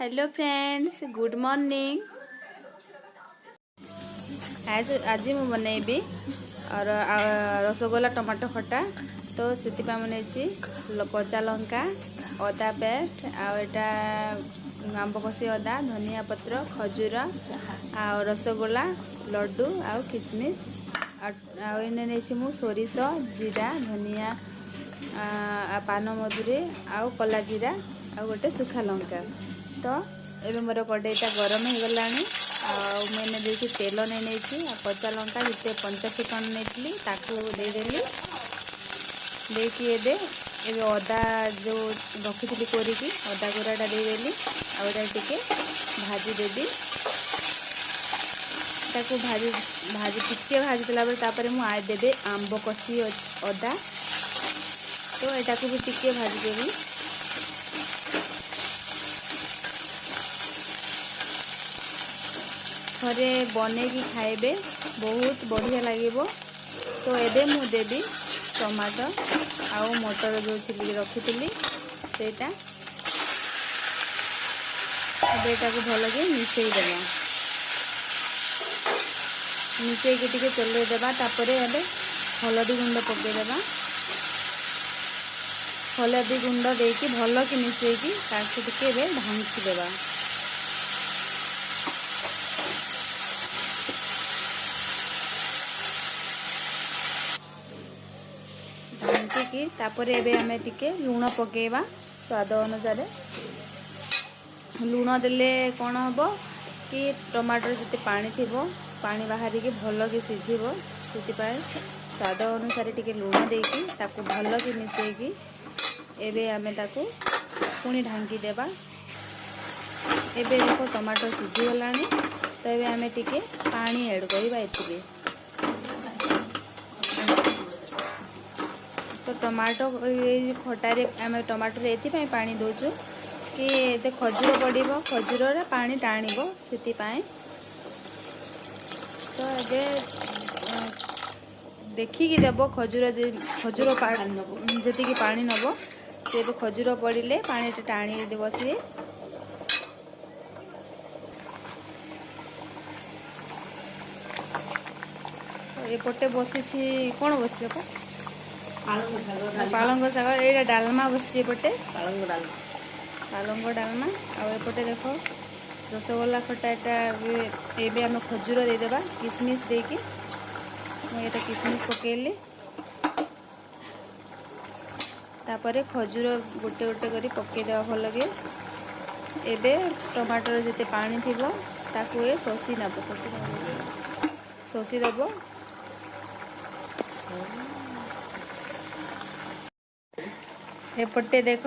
Hello friends, good morning. आज आज मैं बनैबी और रसगोला टमाटो खटा। तो से बन कच्चा लंका, अदा पेस्ट, आटा आंब कषि, अदा, धनिया पत्र, खजूर, आ रसगोला, लड्डू, आ किसमिश, आने सोरिष, जीरा, धनिया, पान मधुरी, आउ कला जीरा, आ गोटे सुखा लंका। तो ये मोर कड़ईटा गरम हो गला। मैंने देखिए तेल नहीं कच्चा लंका जिते पंचफुटन नहीं देदेली देखिए ये अदा जो रखी कोरिकी अदा गुराटा देदेली आटा टिके भाजीदेवी ताकू भाजी भाजी टिके भाजी देला मुझे देबे आंब कषि अदा। तो यहाँ को भी टिके भाजीदेवी। घरे बनैकी खाइबे बहुत बढ़िया लगे। तो एबे मु देबी टमाटो आउ मटर जो छिलिक रखी सेटा को भल के मिसईदेवा। मिसईकी टिके चलैदेवा। तापर एबे हलदी गुंड पकईदेवा। हलदी गुंड देकी भल कि मिसईकी टिके ढांकी देवा। ढांकी तापर एबे हमें टिके लुण पकेवा स्वाद अनुसार। लुण देले कौन हम कि टमाटर जिते पानी थी पानी बाहर की भल कि सीझब से स्वाद अनुसार टिके लुण देकी ताकू भल कि मिसईकी एबे हमें ताकू पुणी ढांकी देवा। एबे देखो टमाटर सीझी गलानी। तो एबे हमें टिके पानी ऐड करवा एथिबे। तो टमाटो खटारे आम टमाटर ये पानी दौचु कि ये खजूर पड़ो खजूर पानी टाणब से। तो ये देखिकी देव खजूर खजूर जी पानी नब से खजूर पड़े पानी टाणी देव सी। एपटे बसी कौन बस पालंग शाग ये डालमा बस पटे पालंग डालमा। आउटे देख रसगोला खटा ये आम खजूर देदेबा किसमिश देकी मुझे किसमिश पकेली। तापर खजूर गोटे गोटे करी पकेदेवा भल के। एबे टमाटर जिते पानी थी ताकू ये शोषी नब शोषी दब। एपटे देख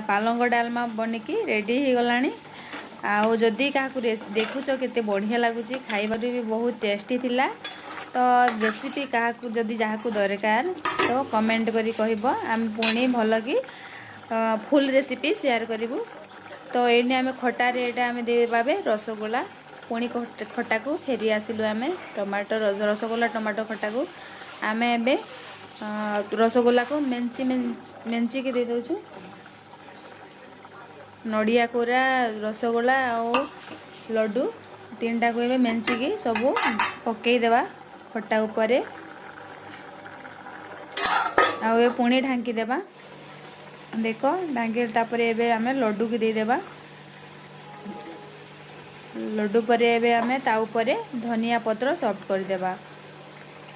पालंग डालमा बनिकी रेडी हो गलानी। जदि क्या देखुच केते बढ़िया लगुच खाइबार भी बहुत टेस्टी थिला। तो रेसिपी क्या जदि जहाँ दरकार तो कमेंट करी कहब आम पुणी भल कि फुल रेसिपी शेयर करूँ। तो ये आम खटारे यहाँ आम देवे रसगोला पुणी खटा को फेरी आसिलु आम टमाटो रसगोला टमाटो खटा को आम ए रसगोला को मेंची के दे दौचु। नड़िया कोरा रसगोला और लड्डू तीनटा को ए मेंची की सबू पकईदेवा खटा उपरे। आउ पुणी ढांकी देवा। देख ढांकी तापर एबे आमे लड्डू की देदेबा। लड्डू पर एबे आमे ता उपरे धनिया पत्र सॉफ्ट कर देबा।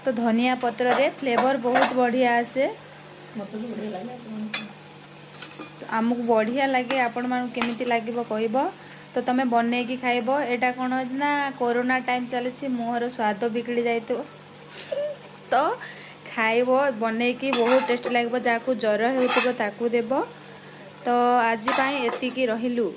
तो धनिया पत्र रे फ्लेवर बहुत बढ़िया आसे। आमको बढ़िया लगे आपण मान केमिति लागिबो कहब। तो तमे बनैकी खाइब। एटा कौन ना कोरोना टाइम चली मुहर स्वाद बिगड़ी जाए। तो खाइब बनैकी बहुत टेस्ट लगे। जहाँ ज्वर हो देव। तो आज एतिकी रहिलु।